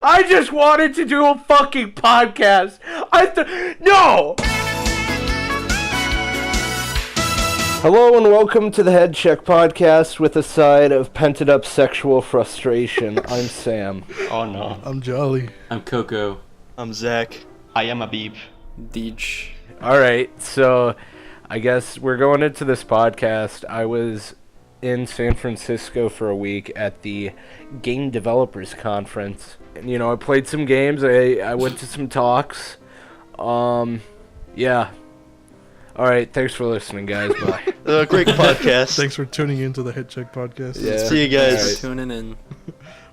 I just wanted to do a fucking podcast. No! Hello and welcome to the Headcheck podcast with a side of pented up sexual frustration. I'm Sam. Oh no. I'm Jolly. I'm Coco. I'm Zach. I am a beep. Deej. Alright, so I guess we're going into this podcast. I was in San Francisco for a week at the Game Developers Conference. And, you know, I played some games. I went to some talks. Yeah. Alright, thanks for listening, guys. Bye. Great podcast. Thanks for tuning into the Headcheck podcast. Yeah. See you guys. Thanks for tuning in.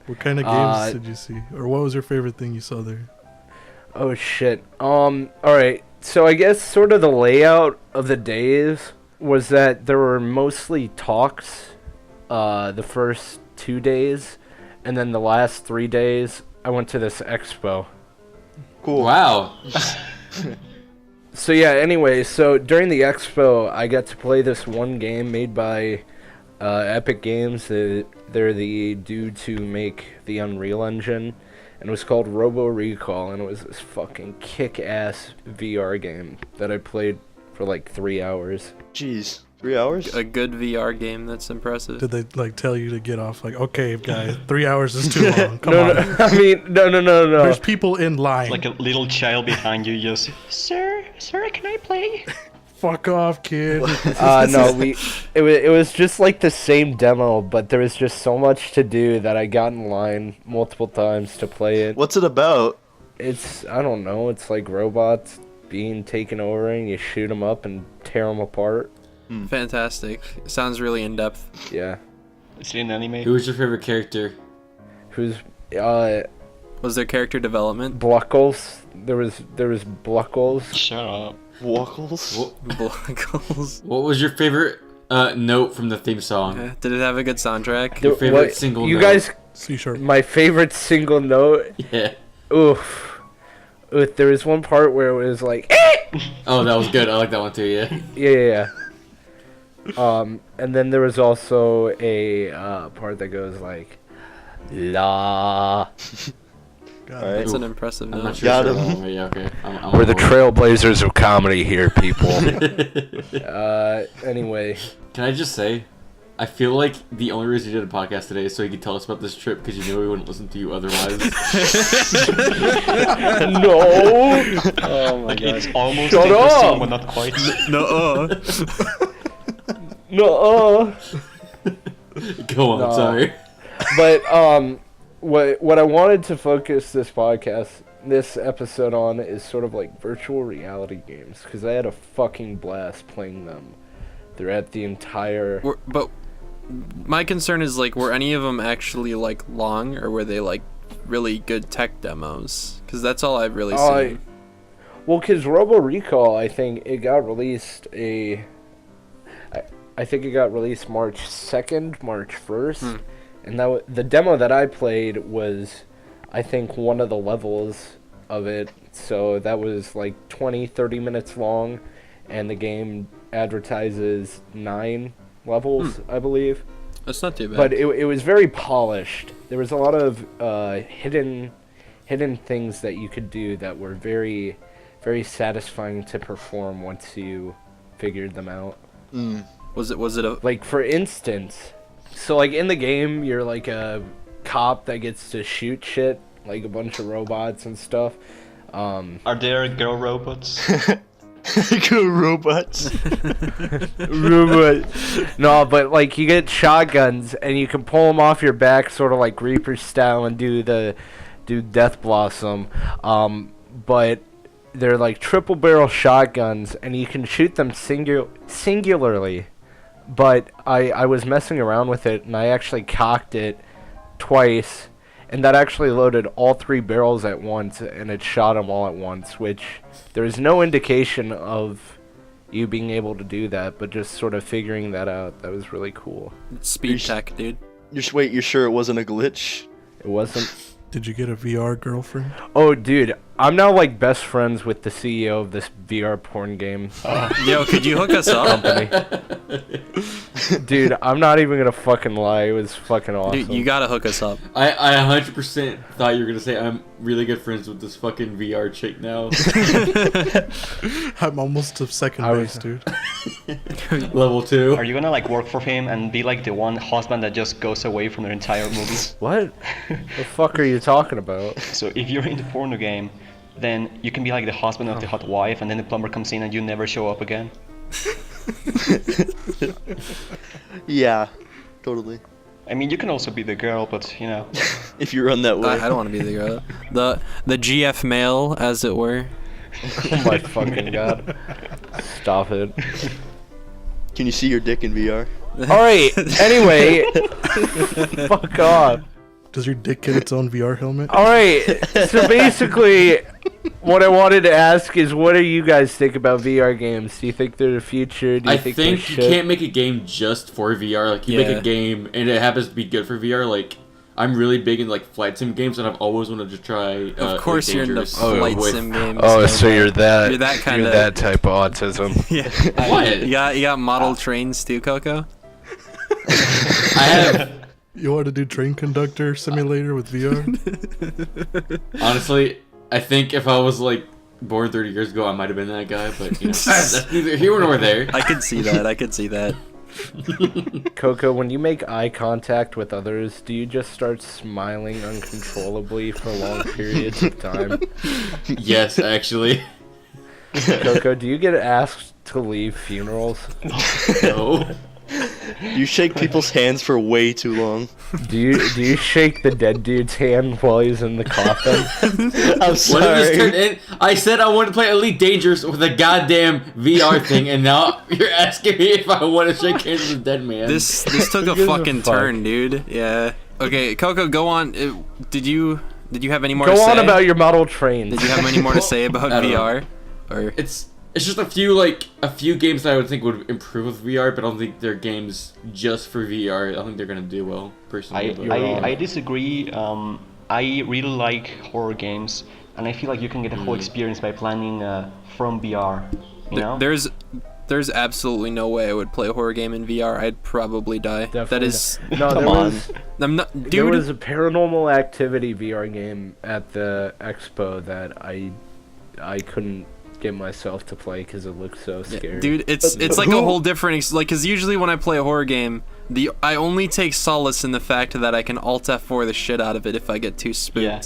What kind of games did you see? Or what was your favorite thing you saw there? Oh, shit. Alright. So I guess sort of the layout of the days was that there were mostly talks the first 2 days, and then the last 3 days I went to this expo. Cool. Wow. So yeah, anyway, so during the expo I got to play this one game made by Epic Games. They're the dude to make the Unreal Engine, and it was called Robo Recall, and it was this fucking kick-ass VR game that I played for like 3 hours. Jeez, 3 hours? A good VR game, that's impressive. Did they like tell you to get off? Like, okay, guys, 3 hours is too long. Come on. No, I mean, no. There's people in line. Like a little child behind you just, Sir, can I play? Fuck off, kid. No, it was just like the same demo, but there was just so much to do that I got in line multiple times to play it. What's it about? I don't know, it's like robots being taken over and you shoot them up and tear them apart. Fantastic. Sounds really in-depth. Yeah. Is it an anime? Who was your favorite character? Who's, Was there character development? Bluckles? There was Bluckles. Shut up. Wackles? Blackles. Oh. What was your favorite note from the theme song? Uh, Did it have a good soundtrack? Your favorite single you note? guys, C-sharp. my favorite single note? Yeah. Oof. There was one part where it was like, Oh, that was good. I like that one too, yeah. yeah. And then there was also a part that goes like, la. Alright. That's an impressive I'm note. not sure. Got if him. yeah, okay. I'm We're the on board. trailblazers of comedy here, people. Anyway. Can I just say, I feel like the only reason you did a podcast today is so you could tell us about this trip because you knew we wouldn't listen to you otherwise. No. Oh my Like god. it's almost Shut interesting, up! but not quite. No. Go on, No. sorry. But what I wanted to focus this episode on is sort of like virtual reality games, because I had a fucking blast playing them throughout the entire. But my concern is, like, were any of them actually, like, long, or were they, like, really good tech demos? Because that's all I've really seen. Well, because Robo Recall, I think it got released I think it got released March 2nd, March 1st. And the demo that I played was, I think, one of the levels of it. So that was like 30 minutes long. And the game advertises 9 levels, I believe. That's not too bad. But it was very polished. There was a lot of hidden things that you could do that were very, very satisfying to perform once you figured them out. Was it a... Like, for instance, so like in the game, you're like a cop that gets to shoot shit, like a bunch of robots and stuff. Are there girl robots? Go robots. No, but like you get shotguns and you can pull them off your back, sort of like Reaper style, and do Death Blossom. But they're like triple barrel shotguns, and you can shoot them singularly. But I was messing around with it, and I actually cocked it twice, and that actually loaded all 3 barrels at once, and it shot them all at once, which there's no indication of you being able to do that, but just sort of figuring that out. That was really cool. Speed tech, dude. You're sure it wasn't a glitch? It wasn't. Did you get a VR girlfriend? Oh, dude, I'm now like best friends with the CEO of this VR porn game Yo, could you hook us up? company. Dude, I'm not even gonna fucking lie. It was fucking awesome. Dude, you gotta hook us up. I 100% thought you were gonna say I'm really good friends with this fucking VR chick now. I'm almost to second I base, was- dude. Level 2. Are you gonna like work for him and be like the one husband that just goes away from the entire movie? What? The fuck are you talking about? So if you're in the porno game, then you can be like the husband of the hot wife, and then the plumber comes in and you never show up again. Yeah, totally. I mean, you can also be the girl, but you know. If you run that way. I don't want to be the girl. The GF male, as it were. Oh my fucking god. Stop it. Can you see your dick in VR? Alright, anyway. Fuck off. Does your dick get its own VR helmet? Alright, so basically, what I wanted to ask is, what do you guys think about VR games? Do you think they're the future? Do you I think think they're you shit? can't make a game just for VR. Like, you make Yeah. a game and it happens to be good for VR. Like, I'm really big in like flight sim games, and I've always wanted to try. Of course, like, you're into dangerous flight with- sim games. Oh, man. so you're that. You're that kinda- You're that type of autism. Yeah. What? You got model trains too, Coco? I have. You want to do train conductor simulator with VR? Honestly, I think if I was like born 30 years ago, I might have been that guy. But you know, that's neither here nor there. I could see that. I could see that. Coco, when you make eye contact with others, do you just start smiling uncontrollably for long periods of time? Yes, actually. Coco, do you get asked to leave funerals? No. You shake people's hands for way too long. Do you shake the dead dude's hand while he's in the coffin? I'm What if this turned sorry. in? I said I wanted to play Elite Dangerous with a goddamn VR thing, and now you're asking me if I want to shake hands with a dead man. This took a gives a fucking fuck? turn, dude. Yeah. Okay, Coco, go on. Did you have any more Go to say? on about your model trains. Did you have any more to say about I don't know. VR? Or It's just a few games that I would think would improve with VR, but I don't think they're games just for VR. I don't think they're gonna do well, personally. but- I disagree. I really like horror games, and I feel like you can get the whole experience by playing from VR. You know? there's absolutely no way I would play a horror game in VR. I'd probably die. Definitely That is no, there Come on. was I'm not there dude. was a Paranormal Activity VR game at the expo that I couldn't get myself to play because it looked so scary. Dude, it's like a whole different like cuz usually when I play a horror game, I only take solace in the fact that I can alt F4 the shit out of it if I get too spooked. Yeah.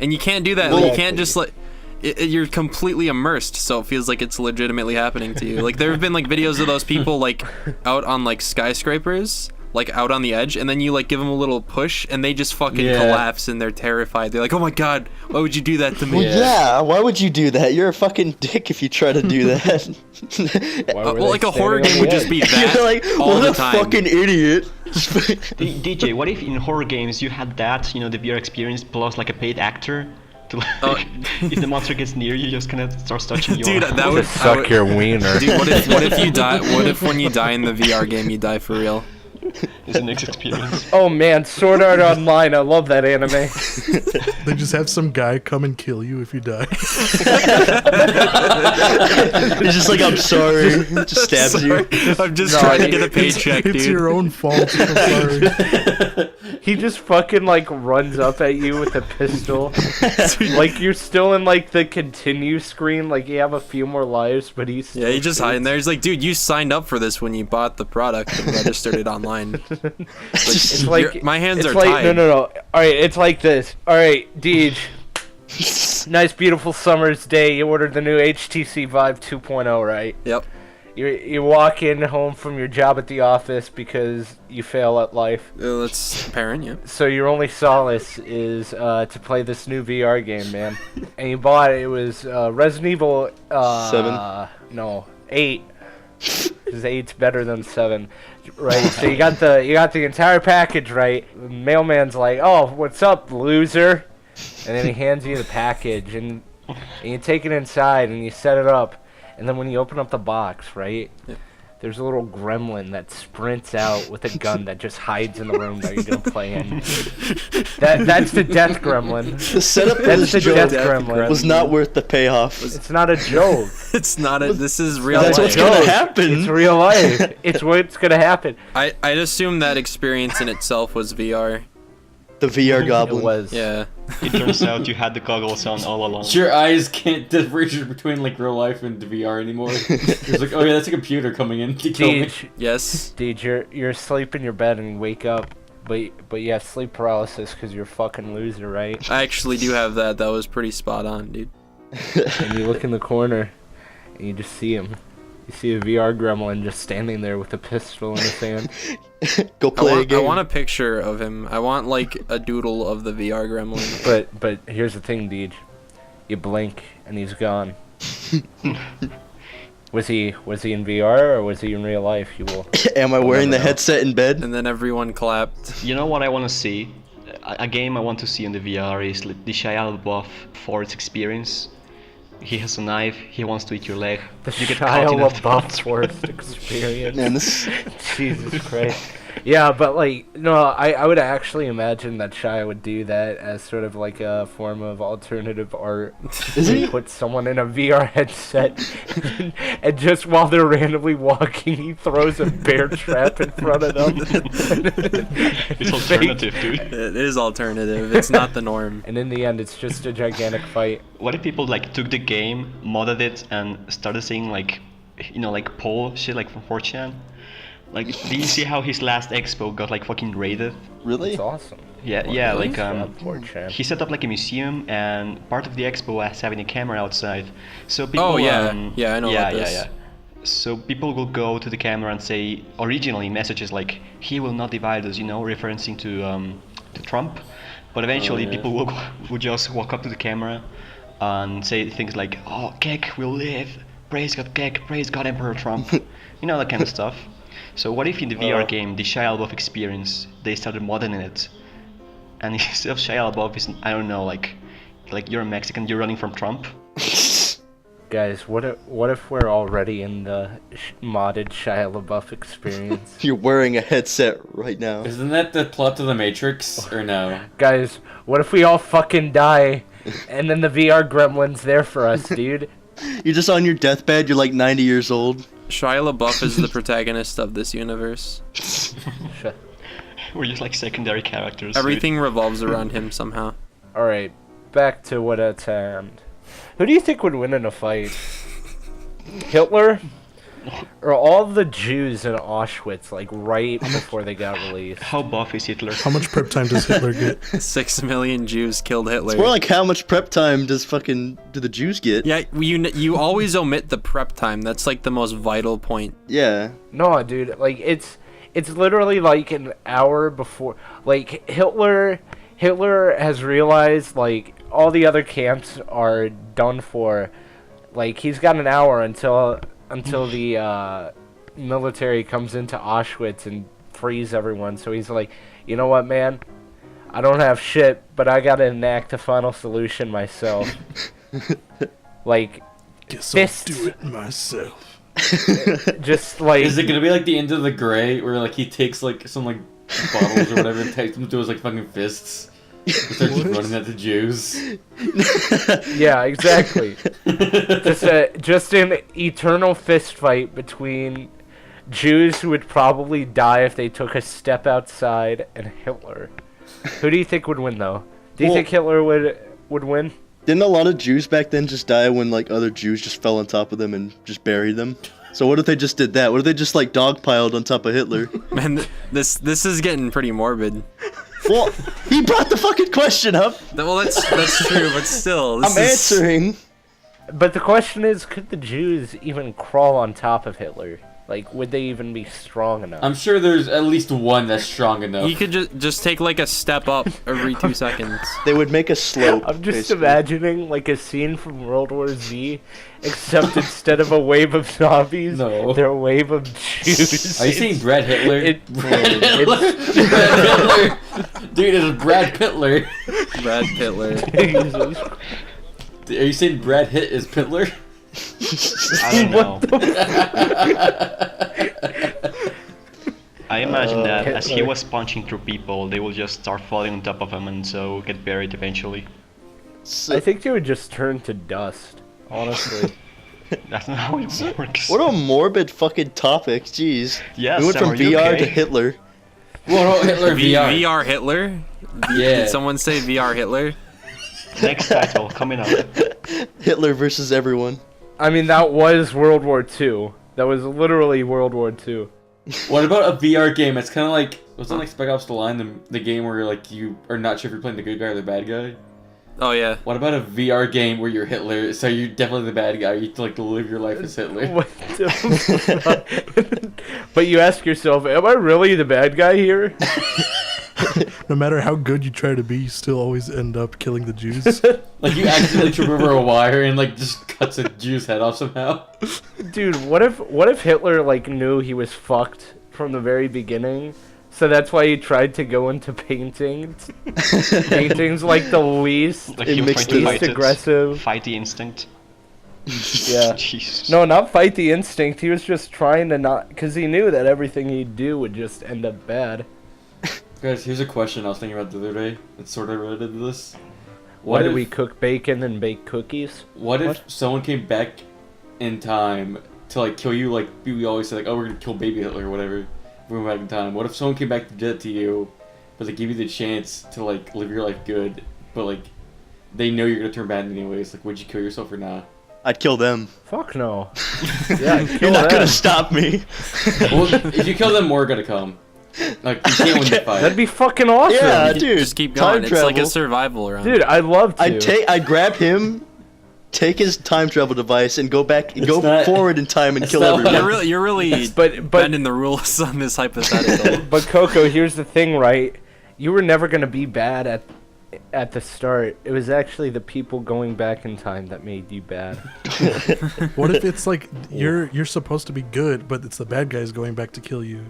And you can't do that. Like, you can't just like you're completely immersed, so it feels like it's legitimately happening to you. Like there have been like videos of those people like out on like skyscrapers, like out on the edge, and then you like give them a little push and they just fucking Yeah. collapse and they're terrified. They're like, "Oh my god, why would you do that to me?" Well, yeah, why would you do that? You're a fucking dick if you try to do that. Why were Well, they like a horror standing on game the would just edge? be that You're like, all what the a time. fucking idiot. DJ, what if in horror games you had that, you know, the VR experience plus like a paid actor? To, like, if the monster gets near you, just kind of starts touching you. Dude, that would Just suck your wiener. Dude, what if you die? What if when you die in the VR game, you die for real? It's the next experience. Oh man, Sword Art Online. I love that anime. They just have some guy come and kill you if you die. He's just like, I'm sorry. Just stabs you. I'm just No, trying to it- get a paycheck, It's dude. your own fault. I'm sorry. He just fucking like runs up at you with a pistol. Like you're still in like the continue screen. Like you have a few more lives, but he's Yeah, he just hiding there. He's like, dude, you signed up for this when you bought the product and registered it online. It's like My hands it's are like tied. no. All right, it's like this. All right, Deej. Nice, beautiful summer's day. You ordered the new HTC Vive 2.0, right? Yep. You walk in home from your job at the office because you fail at life. That's apparent, yeah. So your only solace is to play this new VR game, man. And you bought it. It was Resident Evil 7? No, 8. Because 8's better than 7, right? So you got the entire package, right? The mailman's like, "Oh, what's up, loser?" And then he hands you the package, and you take it inside and you set it up. And then when you open up the box, right? there's a little gremlin that sprints out with a gun that just hides in the room that you're gonna play in. That's the death gremlin. The setup for That's this the death joke gremlin. was not worth the payoff. It's not a joke. It's not a. This is real That's life. what's gonna happen. It's real life. It's what's gonna happen. I'd assume that experience in itself was VR. The VR goblin. It was. Yeah. It turns out you had the goggles on all along. Your eyes can't differentiate between like real life and the VR anymore. It's like, oh yeah, that's a computer coming in to kill me. Deej, Yes. you're asleep in your bed and you wake up, but you have sleep paralysis because you're a fucking loser, right? I actually do have that. That was pretty spot on, dude. And you look in the corner, and you just see him. You see a VR gremlin just standing there with a pistol in his hand. Go play a game. I want a picture of him. I want like a doodle of the VR gremlin. But here's the thing, Deej. You blink and he's gone. Was he in VR or was he in real life? You will. Am I wearing the never know. headset in bed? And then everyone clapped. You know what I want to see? A game I want to see on the VR is like the Shia LaBeouf Forest experience. He has a knife. He wants to eat your leg. The You get Shia caught in a LaBeouf trance. Forest experience. Man, this. Jesus Christ. Yeah, but like, no, I would actually imagine that Shia would do that as sort of like a form of alternative art. Is he? Put someone in a VR headset, and just while they're randomly walking, he throws a bear trap in front of them. It's alternative, dude. It is alternative. It's not the norm. And in the end, it's just a gigantic fight. What if people like took the game, modded it, and started saying like, you know, like poll shit like from 4chan? Like, did you see how his last expo got like fucking raided? Really? It's awesome. Yeah, Well, yeah, really? like Yeah, 4chan. he set up like a museum, and part of the expo was having a camera outside. So people. Oh, yeah. Yeah, I know yeah, about this. Yeah, yeah. So people will go to the camera and say originally messages like "He will not divide us," you know, referencing to Trump. But eventually, people will just walk up to the camera and say things like, "Oh, Kek will live. Praise God, Kek. Praise God, Emperor Trump." You know, that kind of stuff. So what if in the VR game, the Shia LaBeouf experience, they started modding it, and instead of Shia LaBeouf is, I don't know, like you're a Mexican, you're running from Trump. Guys, what if we're already in the modded Shia LaBeouf experience? You're wearing a headset right now. Isn't that the plot to the Matrix or no? Guys, what if we all fucking die, and then the VR gremlin's there for us, dude? You're just on your deathbed. You're like 90 years old. Shia LaBeouf is the protagonist of this universe. Shut. We're just like secondary characters. Everything revolves around him somehow. Alright, back to what at hand. Who do you think would win in a fight? Hitler? Or all the Jews in Auschwitz, like right before they got released? How buff is Hitler? How much prep time does Hitler get? 6 million Jews killed Hitler. It's more like how much prep time do the Jews get? Yeah, you always omit the prep time. That's like the most vital point. Yeah. No, dude, like it's literally like an hour before. Like Hitler has realized like all the other camps are done for. Like he's got an hour until the military comes into Auschwitz and frees everyone. So he's like, you know what, man? I don't have shit, but I gotta enact a final solution myself. Like, Guess I'll fists. do it myself. Just like Is it gonna be like the end of the Gray, where like he takes like some like bottles or whatever and takes them to his like fucking fists? And starts just running at the Jews. yeah, exactly. just an eternal fist fight between Jews who would probably die if they took a step outside and Hitler. Who do you think would win, though? Do you Well- think Hitler would win? Didn't a lot of Jews back then just die when like other Jews just fell on top of them and just buried them? So what if they just did that? What if they just like dogpiled on top of Hitler? Man, this is getting pretty morbid. Well, he brought the fucking question up. Well, that's true, but still, I'm answering. But the question is, could the Jews even crawl on top of Hitler? Like, would they even be strong enough? I'm sure there's at least one that's strong enough. He could just take like a step up every 2 seconds. They would make a slope. I'm just basically. imagining like a scene from World War Z, except instead of a wave of zombies, No. they're a wave of Jews. Are you saying Brad Hitler? Brad Brad Hitler? Dude, it's Brad Pitler. Brad Hitler. Jesus. Are you saying Brad Hit is Pitler? I don't know. I imagine that as he was punching through people, they will just start falling on top of him and so get buried eventually. I think they would just turn to dust, honestly. That's not how it works. What a morbid fucking topic, jeez. Yes, we went Sam, from are you VR okay? to Hitler. What Hitler VR? VR Hitler? Yeah. Did someone say VR Hitler? Next title coming up. Hitler versus everyone. I mean, that was World War II. That was literally World War II. What about a VR game? It's kind of like, wasn't like Spec Ops: The Line, the game where like you are not sure if you're playing the good guy or the bad guy? Oh yeah. What about a VR game where you're Hitler, so you're definitely the bad guy, you have to like live your life as Hitler? What the- But you ask yourself, am I really the bad guy here? No matter how good you try to be, you still always end up killing the Jews. Like you accidentally trip over a wire and like just cuts a Jew's head off somehow. Dude, what if Hitler like knew he was fucked from the very beginning? So that's why he tried to go into paintings. Paintings like the least, Like he was trying to least fight aggressive. Fight the instinct. Yeah. Jesus. No, not fight the instinct. He was just trying to not, because he knew that everything he'd do would just end up bad. Guys, here's a question I was thinking about the other day. It's sort of related to this. Why do if- we cook bacon and bake cookies? What if someone came back in time to like kill you? Like we always say, like, oh, we're gonna kill baby Hitler or whatever. We're back in time. What if someone came back to do that to you, but they give you the chance to like live your life good, but like they know you're gonna turn bad anyways? Like, would you kill yourself or not? I'd kill them. Fuck no. Yeah, You're not gonna stop me. Well, if you kill them, more are gonna come. Like you can't win the fight. That'd be fucking awesome. Yeah, You dude. just keep time going. It's like a travel. survival round. Dude, I'd love to. I'd grab him, take his time travel device, and go not- forward in time and it's kill not what- everyone. You're really But bending the rules on this hypothetical. but Coco, here's the thing, right? You were never gonna be bad at the start. It was actually the people going back in time that made you bad. What if it's like you're supposed to be good, but it's the bad guys going back to kill you?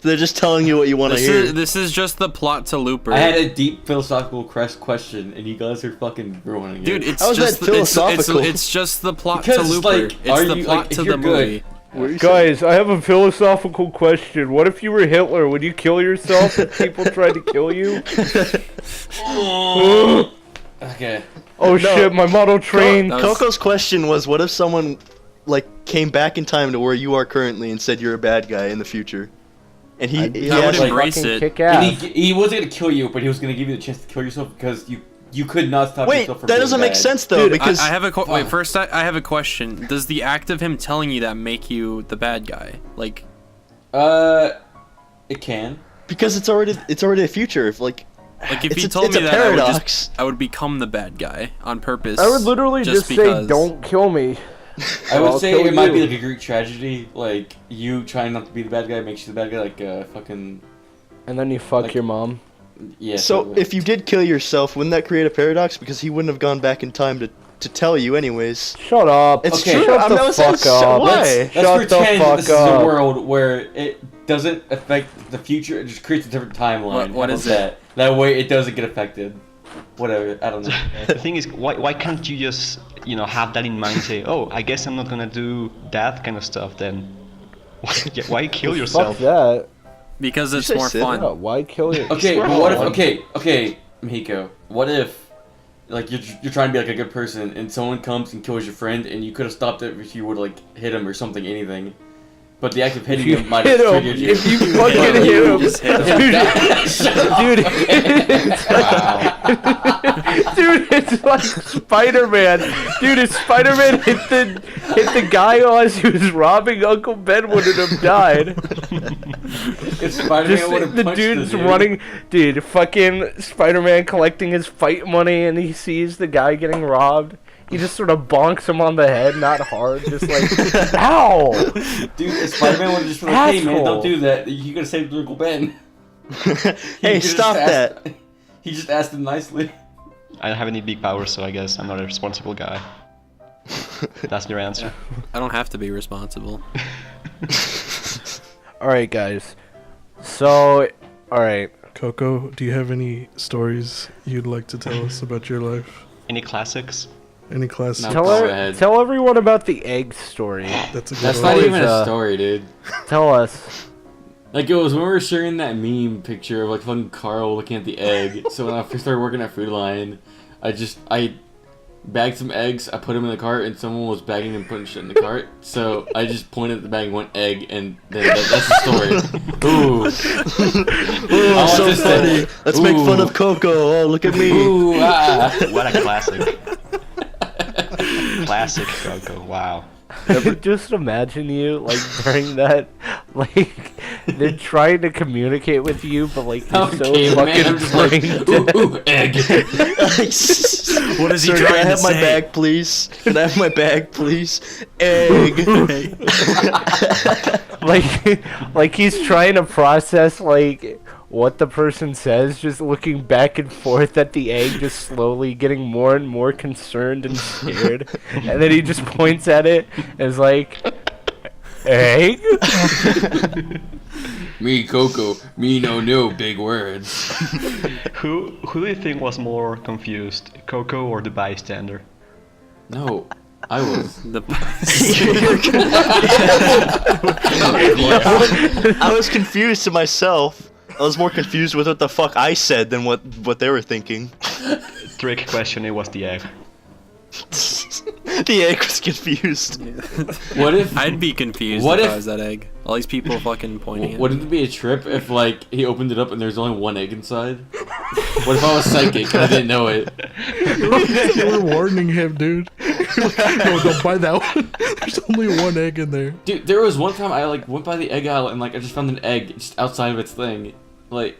They're just telling you what you want to hear. This is just the plot to Looper. I had a deep philosophical question, and you guys are fucking ruining it. Dude, it's How is just that the, it's philosophical? it's just the plot Because, to Looper. like, are it's the you- plot like, if to you're the good- movie. Guys, I have a philosophical question. What if you were Hitler? Would you kill yourself if people tried to kill you? Okay. Oh shit, my model train. That was- Coco's question was, what if someone like came back in time to where you are currently and said you're a bad guy in the future? And he I has, would like, embrace fucking it. kick And ass. he wasn't gonna kill you, but he was gonna give you the chance to kill yourself because you could not stop wait, yourself from that being doesn't make bad. sense though, Dude, because I have a wait. First, I have a question. Does the act of him telling you that make you the bad guy? Like, It can. because it's already a future. If like if it's he a, told it's me a that, paradox. I would become the bad guy on purpose. I would literally just say, because. "Don't kill me." I would I'll say kill it might be you. like a Greek tragedy, like you trying not to be the bad guy makes you the bad guy, like fucking And then you fuck Like- your mom. yeah. So totally. if you did kill yourself, wouldn't that create a paradox? Because he wouldn't have gone back in time to tell you anyways. Shut up. It's Okay. true. Shut I'm the not fuck saying up. why. let's Shut the pretend fuck this is up. a world where it doesn't affect the future. It just creates a different timeline. What How is about it? That way, it doesn't get affected. Whatever. I don't know. The thing is, why can't you just, have that in mind and say, oh, I guess I'm not gonna do that kind of stuff then? Why kill Fuck yourself? that. Because it's say more Sid? fun. Yeah, why kill you? Okay, Swear but what if? on. Okay, Mihiko. What if, like, you're trying to be like a good person, and someone comes and kills your friend, and you could have stopped it if you would like hit him or something, anything. But the act of hitting you him might hit have him, triggered you. if you fucking hit him, Just hit him. dude, it's like, dude, it's like Spider-Man. Dude, if Spider-Man hit the guy as he was robbing Uncle Ben, wouldn't have died. If Just Spider-Man would have the punched dude's the dude. running, dude, fucking Spider-Man collecting his fight money, and he sees the guy getting robbed. He just sort of bonks him on the head, not hard, just like, ow! Dude, if Spider-Man would have just been like, hey man, Asshole. don't do that. You could have saved Uncle Ben. He Hey, just stop asked- that. He just asked him nicely. I don't have any big powers, so I guess I'm not a responsible guy. That's your answer. I don't have to be responsible. Alright, guys. So, alright. Coco, do you have any stories you'd like to tell us about your life? Any classics? Any classic? No. Tell Go ahead. tell everyone about the egg story. That's a good That's one. not Always, even a story, dude. Tell us. Like, it was when we were sharing that meme picture of, like, fucking Carl looking at the egg. So when I first started working at Food Lion, I bagged some eggs, I put them in the cart, and someone was bagging and putting shit in the cart. So I just pointed at the bag and went, egg, and then that's the story. Ooh. Ooh, so funny. Let's make fun of Coco. Oh, look at me. Ooh, ah. What a classic. Classic Coco. Wow. Just imagine you like during that, like they're trying to communicate with you, but like you're Okay, so man, fucking I'm just like, brain dead. ooh, egg. What is he Sir, trying can I to have my say? bag, please? Can I have my bag, please? Egg. like he's trying to process like what the person says, just looking back and forth at the egg, just slowly getting more and more concerned and scared, and then he just points at it and is like, egg? Me, Coco. Me, no, big words. Who do you think was more confused, Coco or the bystander? No, I was. I was confused to myself. I was more confused with what the fuck I said than what they were thinking. Trick question, it was the egg. The egg was confused. What if I'd be confused What if if- I was that egg. All these people fucking pointing at me. Wouldn't it be a trip if, like, he opened it up and there's only one egg inside? What if I was psychic and I didn't know it? You were warning him, dude. You're like, no, don't buy that one. There's only one egg in there. Dude, there was one time I, like, went by the egg aisle and, like, I just found an egg just outside of its thing. Like,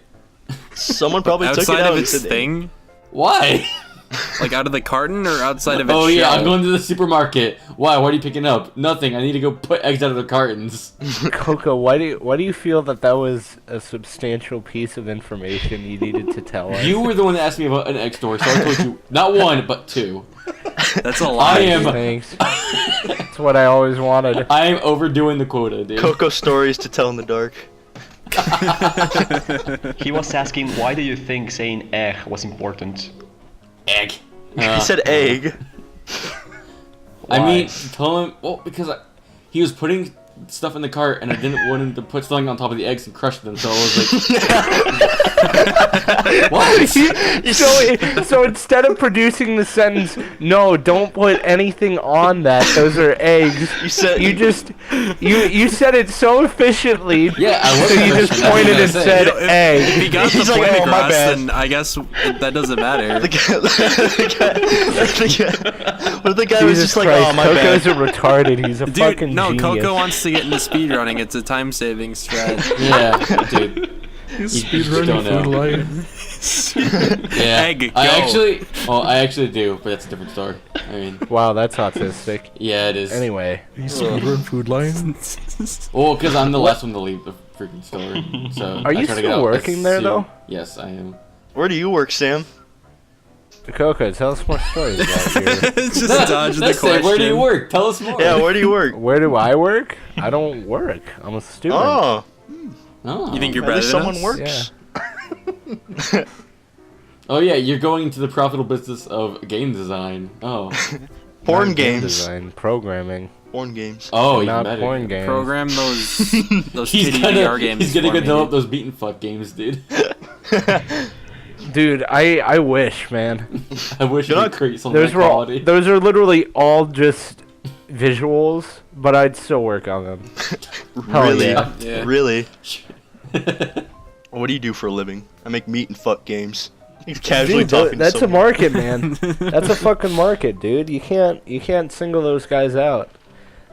Someone probably took it Outside out of and its said, thing? why? Like out of the carton or outside of its Oh yeah, shell? I'm going to the supermarket. Why? What are you picking up? Nothing. I need to go put eggs out of the cartons. Coco, why do you feel that was a substantial piece of information you needed to tell us? You were the one that asked me about an egg store, so I told you not one, but two. That's a lie. I am. Thanks. That's what I always wanted. I am overdoing the quota, dude. Coco stories to tell in the dark. He was asking, why do you think saying egg was important? Egg. He said egg. I mean, Why? tell him. Well, because he was putting stuff in the cart, and I didn't want him to put something on top of the eggs and crush them. So I was like, "What?" So instead of producing the sentence, no, don't put anything on that, those are eggs, You said you said it so efficiently. Yeah, I was. So you just efficient, pointed and that's what I said said. egg. If he got the He's like, point "Oh, my across, bad." then I guess that doesn't matter. What if the guy was Jesus just like, Christ, oh, my Coco's bad. a retarded. He's a Dude, fucking no, genius. Coco wants to get into speedrunning. It's a time-saving strat. Yeah, dude. He's You just don't speedrunning know. Food Lion. Yeah. Egg, I actually do, but that's a different story. I mean, Wow, that's autistic. yeah, it is. Anyway, He's speedrun Food Lion. Well, because I'm the last one to leave the freaking store. So Are I you try to still get out working as there, soon- though? Yes, I am. Where do you work, Sam? Coco, tell us more stories about you. Just dodge the That's it. question. Where do you work? Tell us more. Yeah, where do you work? Where do I work? I don't work. I'm a student. Oh, Oh. You think you're at better least than someone us? works. Yeah. Oh yeah, you're going into the profitable business of game design. Oh. Porn Not game games. design, programming. Porn games. Oh, even Not better. porn games. Program those He's kitty gonna, VR games. he's gonna for go me, develop dude. those beat and fuck games, dude. Dude, I wish, man. I wish I Good could luck. create something Those that were quality. those are literally all just visuals, but I'd still work on them. Hell Really? yeah. Yeah. Really? What do you do for a living? I make meat and fuck games. He's casually Dude, talking to that's a someone. market, man. That's a fucking market, dude. You can't single those guys out.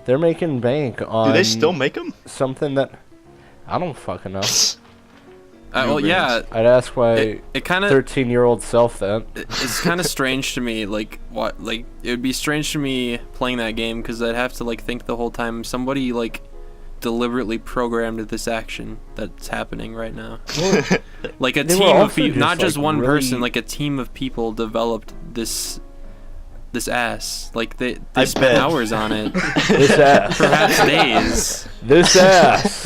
They're making bank on Do they still make them? something that I don't fucking know. Well, yeah. I'd ask my It kind of 13-year-old self that. it's kind of strange to me. Like what? Like it would be strange to me playing that game because I'd have to like think the whole time somebody like deliberately programmed this action that's happening right now. Like a They were team of also people, not just, just like, one really- person. Like a team of people developed this ass. Like they I spent bet. hours on it, This ass. perhaps days. This ass.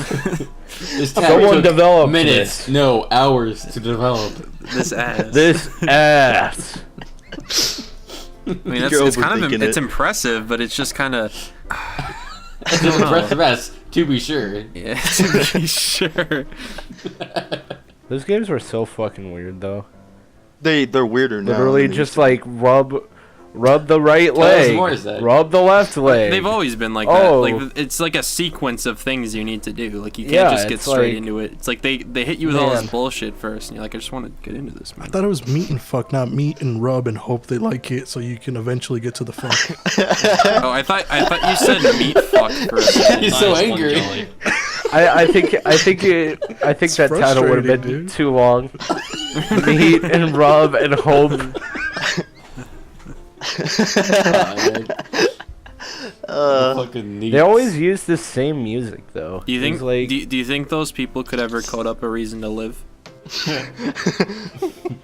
This task Someone took developed minutes, this. no hours to develop. This ass. This ass. mean, You're it's kind of overthinking it's it. impressive, but it's just kind of It's impressive as, to be sure. yeah, to be sure. Those games were so fucking weird though. They're weirder now. Literally than they just used to be. like rub the right us leg, more, is that? rub the left leg. They've always been like Oh. that. Like it's like a sequence of things you need to do. Like you can't Yeah, just get it's straight like- into it. It's like they hit you with all Man. this bullshit first, and you're like, I just want to get into this, I man. thought it was meet and fuck, not meet and rub and hope they like it, so you can eventually get to the fuck. Oh, I thought you said meat fuck for a second. He's so Nice one, angry. Jolly. I think that title would have been frustrating, dude. too long. Meet and rub and hope. Fucking neat. They always use the same music though. Do you think? It's like, Do you think those people could ever code up a reason to live?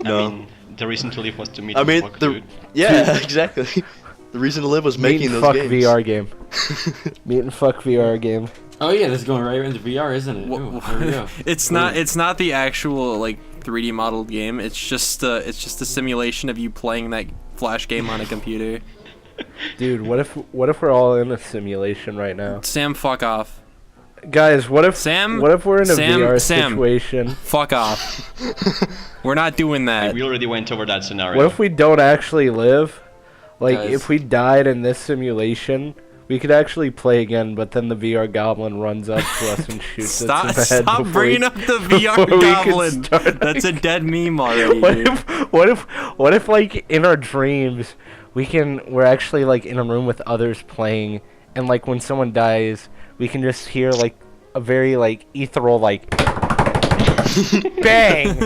No. I mean, the reason to live was to meet I and mean, fuck, the dude. yeah, exactly. The reason to live was meet making and those fuck games. VR game. Meet and fuck VR game. Oh yeah, this is going right into VR, isn't it? Ooh, there we go. It's not the actual like 3D modeled game. It's just a simulation of you playing that Flash game on a computer. Dude, what if we're all in a simulation right now? Sam, fuck off. Guys, what if Sam, we're in a Sam, VR Sam. situation? Fuck off. We're not doing that. We already went over that scenario. What if we don't actually live? Like, Guys. if we died in this simulation, we could actually play again, but then the VR goblin runs up to us and shoots us in the head. Stop before bringing we- up the before VR we can goblin. start That's a dead meme already, What dude. what if like in our dreams we're actually like in a room with others playing, and like when someone dies we can just hear like a very like ethereal like bang.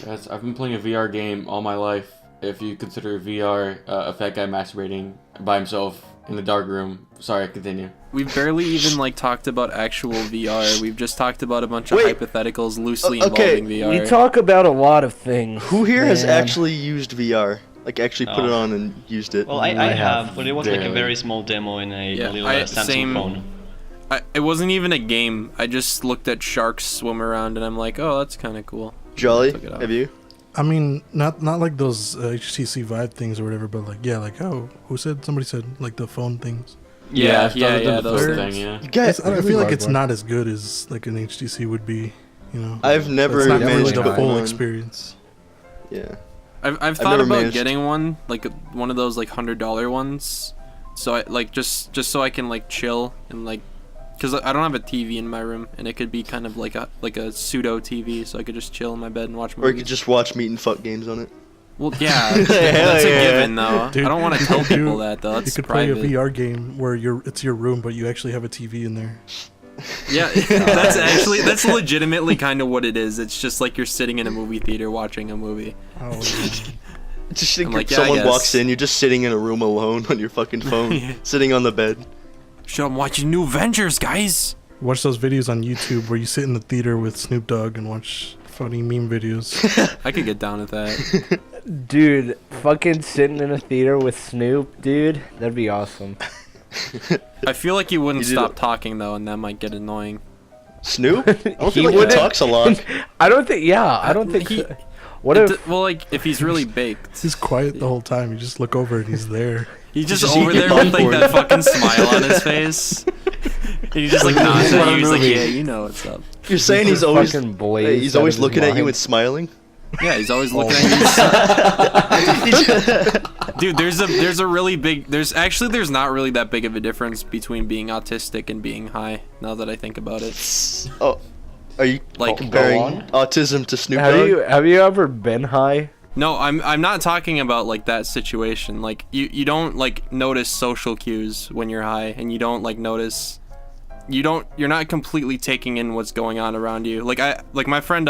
Guys, I've been playing a VR game all my life. If you consider VR a fat guy masturbating by himself in the dark room. Sorry, continue. We've barely even like talked about actual VR. We've just talked about a bunch of Wait. hypotheticals loosely Okay, involving VR. We talk about a lot of things. Who here has man. actually used VR? Like actually put it No. on and used it? Well, I have have, but it was like a barely. very small demo in a Yeah, little I- Samsung same. phone. It wasn't even a game. I just looked at sharks swim around and I'm like, oh, that's kind of cool. Jolly, Took it off. have you? I mean, not like those HTC Vive things or whatever, but like, yeah, like, oh, somebody said, like, the phone things. Yeah, the those first things. thing, yeah. You guys, I feel like it's Vive. not as good as, like, an HTC would be, you know? I've never It's not managed really to the put full one on. experience. Yeah. I've thought never about managed- getting one, like one of those like $100 ones. So I like just so I can like chill and like, cause I don't have a TV in my room and it could be kind of like a pseudo TV, so I could just chill in my bed and watch Or movies. you could just watch meat and fuck games on it. Well, yeah, Hell that's a yeah. given though. Dude, I don't want to tell you people could that though. You That's could play private. a VR game where it's your room, but you actually have a TV in there. Yeah, that's legitimately kind of what it is. It's just like you're sitting in a movie theater watching a movie. Oh, yeah. Just think I'm like, yeah, I someone guess. walks in, you're just sitting in a room alone on your fucking phone, Yeah. sitting on the bed. Shit, I'm watching New Avengers, guys. Watch those videos on YouTube where you sit in the theater with Snoop Dogg and watch funny meme videos. I could get down with that. Dude, fucking sitting in a theater with Snoop, dude, that'd be awesome. I feel like you wouldn't You did stop it. talking though, and that might get annoying. Snoop? I don't He feel like he wouldn't- talks a lot. I don't think. Yeah, I don't think. He- so. What if? Well, like if he's really baked, He's quiet the whole time. You just look over and he's there. he's just just over eating there with like popcorn. that fucking smile on his face. And he just like nods at you. He's like, movie. yeah, you know what's up. You're saying He's he's always fucking blazed he's out always of his looking at you mind. and smiling? Yeah, he's always Oh looking at you. Dude, there's a really big. There's not really that big of a difference between being autistic and being high. Now that I think about it. Oh, are you Like, comparing go on. autism to Snoop Dogg? Have you ever been high? No, I'm not talking about like that situation. Like you don't like notice social cues when you're high, and you don't like notice. You're not completely taking in what's going on around you. Like my friend.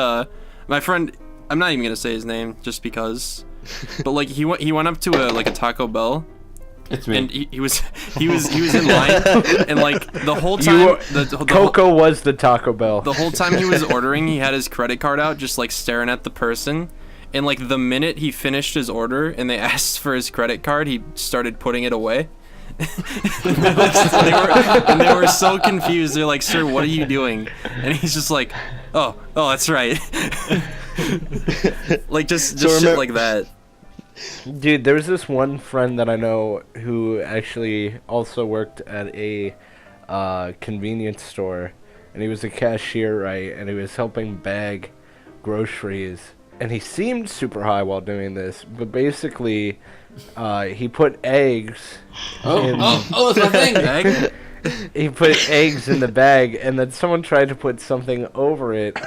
I'm not even gonna say his name just because. But like he went up to a Taco Bell. It's me. And he was in line, and like the whole time Coco was the Taco Bell. the whole time he was ordering, he had his credit card out, just like staring at the person. And like the minute he finished his order and they asked for his credit card, he started putting it away. And they were so confused. They're like, "Sir, what are you doing?" And he's just like, "Oh, that's right." Like just So shit like that. Dude, there's this one friend that I know who actually also worked at a convenience store, and he was a cashier, right? And he was helping bag groceries, and he seemed super high while doing this, but basically, he put eggs. It's my thing. Egg? He put eggs in the bag, and then someone tried to put something over it.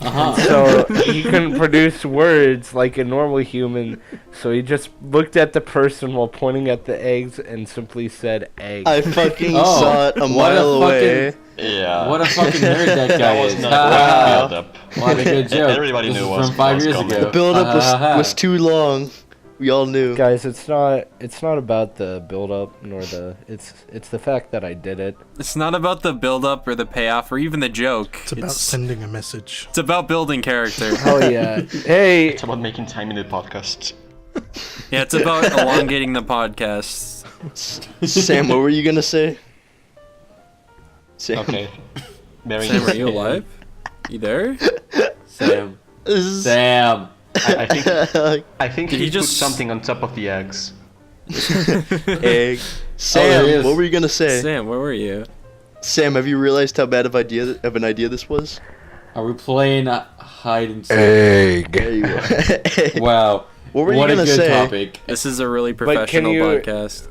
So he couldn't produce words like a normal human, so he just looked at the person while pointing at the eggs and simply said egg. I fucking saw it a mile away. Yeah. What a fucking nerd that guy That was is. not a build up. What a good joke. Everybody This knew is what from 5 was years coming. ago. The build-up was too long. We all knew. Guys, it's not about the build up nor it's the fact that I did it. It's not about the build up or the payoff or even the joke. It's about sending a message. It's about building character. Oh yeah. Hey, It's about making time in the podcast. Yeah, it's about elongating the podcast. Sam, what were you gonna say? Sam. Okay. Very Sam, are you alive? You there? Sam. This is- Sam. I think Did he he put just- something on top of the eggs. Egg. there Sam, he is. what were you gonna say? Sam, where were you? Sam, have you realized how bad of an idea this was? Are we playing hide and seek? egg. There you go. Wow. What were you what a gonna good say? topic. This is a really can professional you- podcast.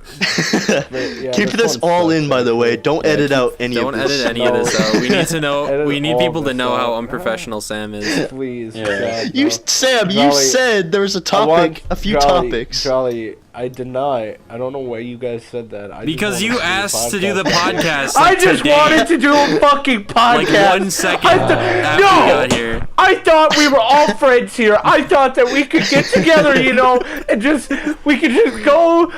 Keep this all in, by the way. Don't edit out any Don't of this. edit any of this out. We need to know. Edit We need all people to this know how out. unprofessional Sam is. Please. Yeah. God, You, no. Sam, you Jolly- said there was a I topic, want- a few Jolly, topics. Jolly, I deny. I don't know why you guys said that. I just Because wanted you to do asked to do the podcast. podcast. I Like, just today, wanted to do a fucking like podcast. 1 second I after no! we got here. I thought we were all friends here. I thought that we could get together, and we could just go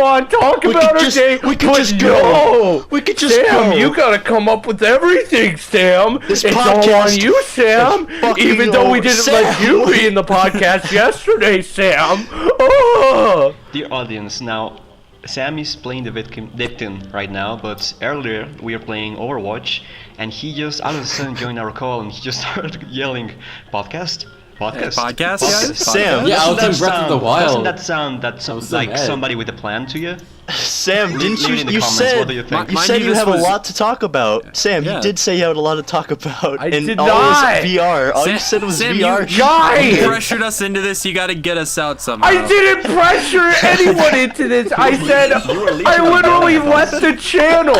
on, talk We about could our just- day. we could but just no, go. We could just Sam, go. you gotta come up with everything, Sam. This it's all on podcast you, Sam. is fucking Even though we over. didn't let Sam. you be in the podcast yesterday, Sam. Oh. Dear audience, now Sam is playing the victim right now, but earlier we were playing Overwatch, and he just out of the sudden joined our call, and he just started yelling, "Podcast, podcast, Podcast, guys? Sam, Yeah, I was Doesn't in Breath of the Wild. Doesn't that sound so like mad. somebody with a plan to you? Sam, didn't Leave you? it in the You comments, said what do you think? you Mind said you, you this have a was- lot to talk about. Sam, Yeah. you did say you had a lot to talk about. I and did all not. was VR. All Sam- you said was Sam, VR. you Guy! pressured us into this. You got to get us out somehow. I didn't pressure anyone into this. I said I literally left the channel.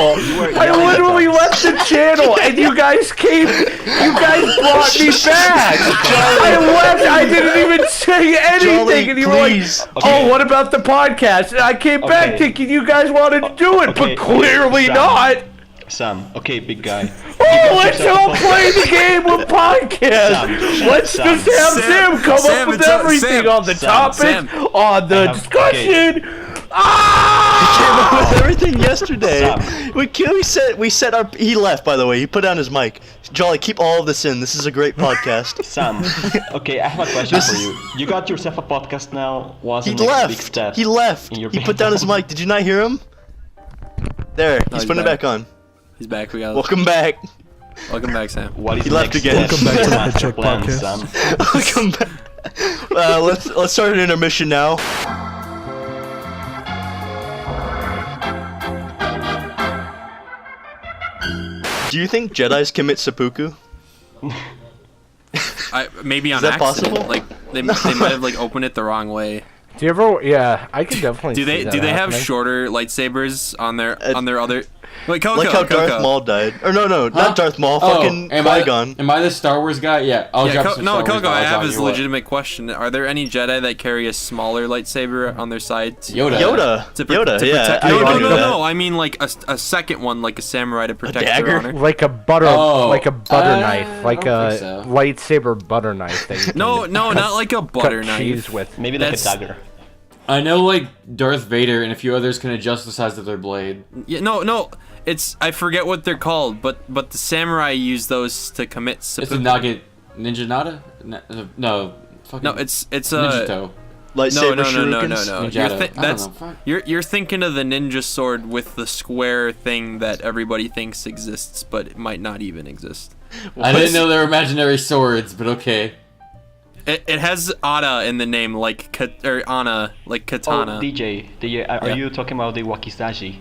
I literally left the channel, and you guys came. You guys brought me back. I left. I didn't even say anything, Jolly, and you please. were like, "Oh, what about the podcast?" And I came back Okay. thinking you guys wanted to do it, Okay, but clearly Sam. not. Sam, okay, big guy. Oh, let's all play the game with podcast. Sam, Let's Sam. just have Sam come Sam, up with it's up- everything Sam. on the Sam. topic, Sam. on the I have- discussion. Came Ah! up with everything yesterday. Sam. We said our. He left, by the way. He put down his mic. Jolly, keep all of this in. This is a great podcast. Sam, okay, I have a question for you. You got yourself a podcast now. He Wasn't like a big left. step He left. in your He put down his mic. Did you not hear him? There. He's he's putting it back. back on. He's back. We got. Welcome back. Welcome back, Sam. What is He the left next again. step Welcome back in to the your master Headcheck plan, podcast. Sam? Welcome back. Let's start an intermission now. Do you think Jedis commit seppuku? Maybe on that accident. possible? Like they might have like opened it the wrong way. Do you ever? Yeah, I could definitely. Do they see that have happening. shorter lightsabers on their other? Wait, Coco, Like how Coco. Darth Maul died. Or no, Huh? not Darth Maul. Oh, Fucking am I- Qui-Gon. Am I the Star Wars guy? Yeah. I'll Yeah, drop some no, Star Wars Coco. I knowledge have on this you, what? legitimate question. Are there any Jedi that carry a smaller lightsaber on their side? Yoda. Yoda. To Yoda. Yeah. protect- I no, agree no, with no. that. I mean like a second one, like a samurai to protect dagger? their honor. Like a butter, Oh, like a butter I knife, like don't a think so. lightsaber butter knife that you can No, not like a butter cut knife. cheese with. Maybe like That's- a dagger. I know like Darth Vader and a few others can adjust the size of their blade. Yeah, no. It's I forget what they're called, but the samurai use those to commit It's a seppuku. Nugget Ninja Nada? No. Fucking No, it's Ninja Toe. Lightsaber no. shurikens? Ninjato. I don't know, fuck. You're thinking of the ninja sword with the square thing that everybody thinks exists, but it might not even exist. I didn't know they were imaginary swords, but okay. It has Ada in the name, like or Ana, like katana. Oh, DJ, are you talking about the wakizashi?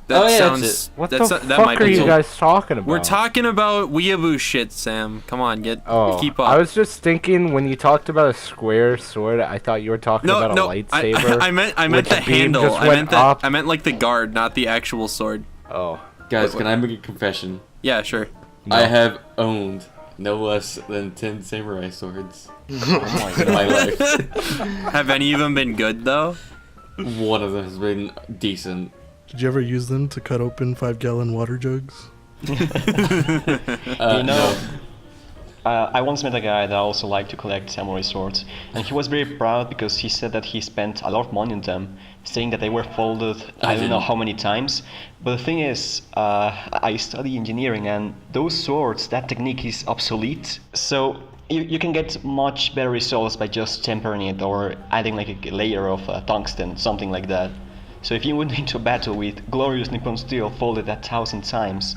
That yeah, sounds. that's What that's, the that fuck might are be you cool. guys talking about? We're talking about weeaboo shit, Sam. Come on, keep up. I was just thinking when you talked about a square sword, I thought you were talking about a lightsaber. I meant which the beam handle. just I went meant up. I meant like the guard, not the actual sword. Oh. Guys, can I make a confession? Yeah, sure. No. I have owned no less than 10 samurai swords in my life. Have any of them been good though? One of them has been decent. Did you ever use them to cut open 5-gallon water jugs? No. I once met a guy that also liked to collect samurai swords, and he was very proud because he said that he spent a lot of money on them, saying that they were folded I don't know how many times. But the thing is, I study engineering, and those swords, that technique is obsolete. So you can get much better results by just tempering it or adding like a layer of tungsten, something like that. So if you went into a battle with glorious Nippon steel folded 1,000 times,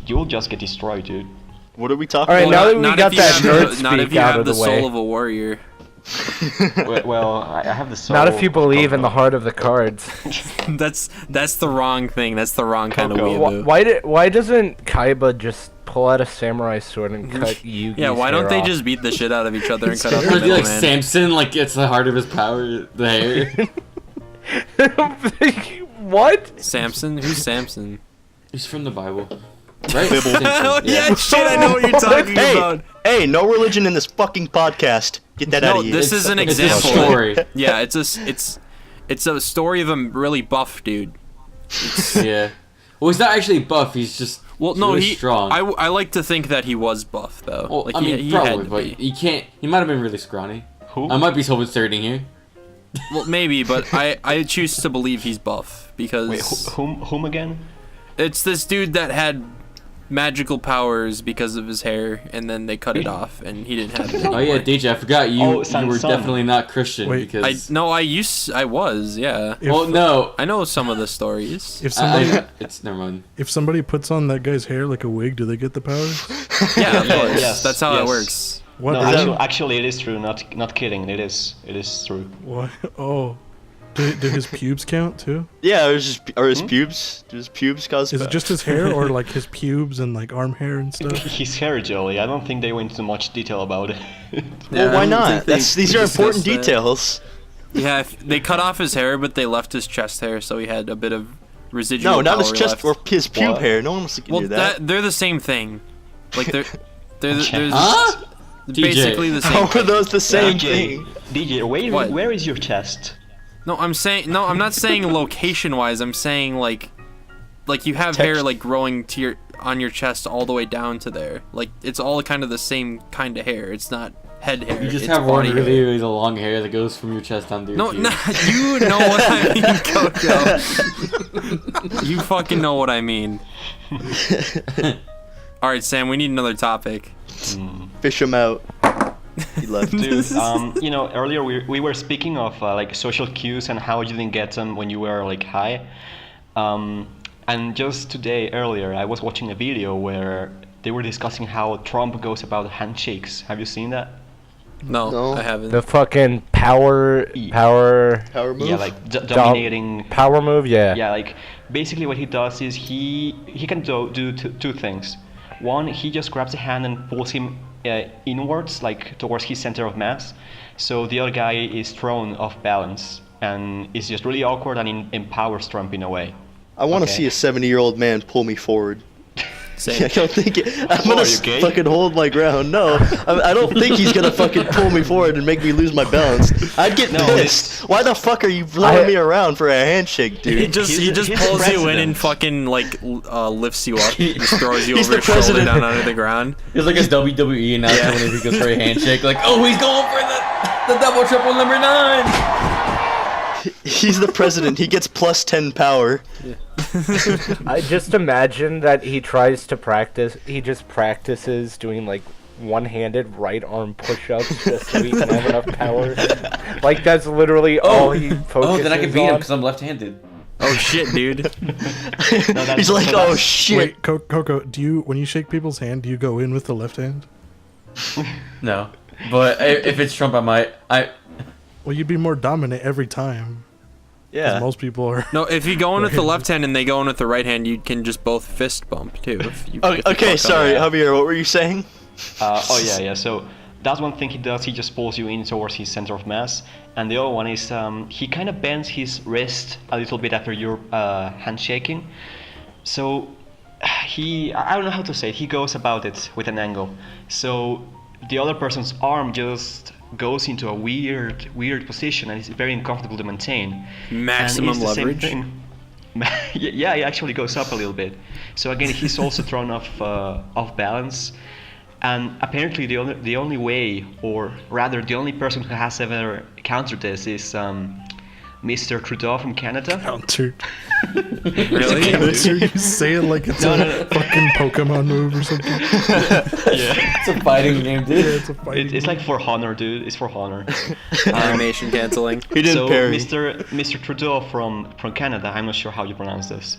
you'll just get destroyed, dude. What are we talking All right, about? now that we Not got if you that have nerd the- not if speak you out have of the the way. soul of a warrior. Well, I have the soul. Not if you believe in the Coco. heart of the cards. That's the wrong thing. That's the wrong kind of Coco. weeaboo. Why doesn't Kaiba just pull out a samurai sword and cut Yugi's Yeah, why don't hair they off? just beat the shit out of each other and cut off the Or do you like middleman? Samson, like it's the heart of his power, the hair? What? Samson? Who's Samson? He's from the Bible. Right? Oh Samson, yeah, shit! I know what you're talking Hey, about. hey, no religion in this fucking podcast. Get that out No, of here. this is an It's a example. story. Yeah, it's a story of a really buff dude. Yeah. Well, he's not actually buff. He's just No, really he. strong. I like to think that he was buff though. Well, Like I mean, he probably, had to but be. he can't. He might have been really scrawny. Who? I might be self-inserting here. Well, maybe, but I choose to believe he's buff because Wait, whom again? it's this dude that had magical powers because of his hair, and then they cut it off, and he didn't have it Oh anymore. yeah, Deej, I forgot you. Oh, You were Sansan. definitely not Christian Wait. because. I was, yeah. If, Well, no. I know some of the stories. if somebody It's never mind. if somebody puts on that guy's hair like a wig, do they get the powers? Yeah, of course. Yes, That's how it yes. works. What? No, is that- actually, it is true. Not kidding. It is true. What? Oh. Do his pubes count too? Yeah, it was just, or his pubes. Do his pubes cause? Is it just his hair or like his pubes and like arm hair and stuff? His hair, Joey. I don't think they went into much detail about it. Well, I why don't not? think they These are important discussed that. details. Yeah, they cut off his hair, but they left his chest hair, so he had a bit of residual No, not his power chest left. or his pube What? hair. No one wants to Well, do that. they're the same thing. Like they're Huh? basically the same. How are thing. those the same DJ, thing? DJ, What? where is your chest? No, I'm not saying location wise. I'm saying like you have hair like growing to on your chest all the way down to there. Like it's all kind of the same kind of hair. It's not head hair. You just it's have one body really, hair. really long hair that goes from your chest down to your No, pubes. no, you know what I mean, Coco. You fucking know what I mean. All right, Sam, we need another topic. Fish him out. He left. Dude, earlier we were speaking of like social cues and how you didn't get them when you were like high. And just today, earlier, I was watching a video where they were discussing how Trump goes about handshakes. Have you seen that? No, No. I haven't. The fucking power Power move. Yeah, like dominating. power move. Yeah. Yeah, like basically what he does is he can do two things. One, he just grabs a hand and pulls him inwards, like towards his center of mass. So the other guy is thrown off balance, and it's just really awkward and empowers Trump in a way. I want to Okay. see a 70-year-old man pull me forward. Same. I don't think I'm Oh, gonna are you gay? fucking hold my ground. No, I don't think he's gonna fucking pull me forward and make me lose my balance. I'd get No, pissed. Why the fuck are you blowing me around for a handshake, dude? He just He's pulls you in and president. fucking like lifts you up, just throws you He's over the his shoulder president. down onto the ground. It's like a WWE announcement whenever he goes for a handshake. Like, oh, he's going for the double triple number 9. He's the president. He gets plus 10 power. I just imagine that he tries to practice. He just practices doing like one-handed right arm push-ups just so he can have enough power. Like that's literally all he focuses Oh, then I can beat him on. because I'm left-handed. Oh shit, dude. He's like, oh shit. Wait, Coco, when you shake people's hand, do you go in with the left hand? No. But if it's Trump, I Well, you'd be more dominant every time. 'Cause Yeah. most people are. No, if you go in with the left hand and they go in with the right hand, you can just both fist bump too. If you, if you Okay, fuck sorry, up. Javier. What were you saying? Yeah. So that's one thing he does. He just pulls you in towards his center of mass, and the other one is he kind of bends his wrist a little bit after you're handshaking. So I don't know how to say it. He goes about it with an angle. So the other person's arm just goes into a weird position, and it's very uncomfortable to maintain. Maximum And it's the same leverage. thing. Yeah, it actually goes up a little bit. So again, he's also thrown off balance. And apparently, the only way, or rather, the only person who has ever countered this is Mr. Trudeau from Canada. Countered. Really? Countered. You say it like it's a fucking Pokemon move or something. Yeah, it's a fighting game, dude. Yeah, it's a fighting. it's like for honor, dude. It's for honor. Animation canceling. He didn't So parry. Mr. Trudeau from Canada, I'm not sure how you pronounce this.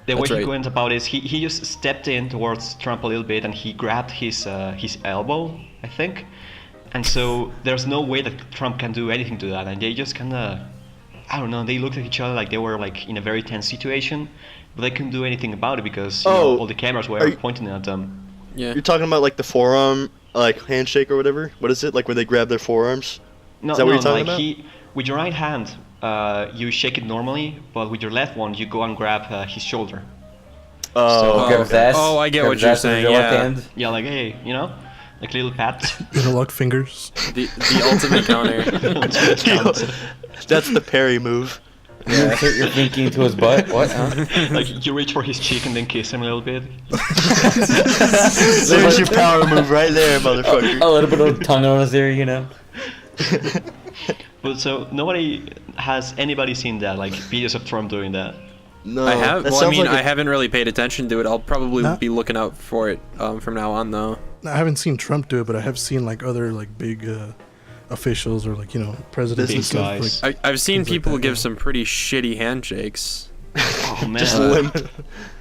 The way That's he right. went about is he just stepped in towards Trump a little bit and he grabbed his elbow, I think. And so there's no way that Trump can do anything to that, and they just kind of, I don't know, they looked at each other like they were like in a very tense situation, but they couldn't do anything about it because you know, all the cameras were pointing at them. Yeah. You're talking about like the forearm, like handshake or whatever. What is it? Like where they grab their forearms? No, Is that what no, you're talking like about? with your right hand, you shake it normally, but with your left one, you go and grab his shoulder. Oh, Grab his ass. Oh, I get grab what his you're ass with saying, your left yeah. hand. Yeah, like hey, you know, like little pat. Interlock fingers. The ultimate counter. that's the parry move. Yeah, that's what you're thinking to his butt. What? Huh? Like you reach for his cheek and then kiss him a little bit. There's your power move right there, motherfucker. A little bit of tongue on his ear, you know. But so has anybody seen that, like videos of Trump doing that? No, I have. that Well, I sounds mean, like I haven't really paid attention to it. I'll probably Nah. be looking out for it from now on, though. I haven't seen Trump do it, but I have seen like other like big officials or like presidents and Big stuff. guys. Like, I've seen Things like people that, give yeah. some pretty shitty handshakes. Oh man. just limp.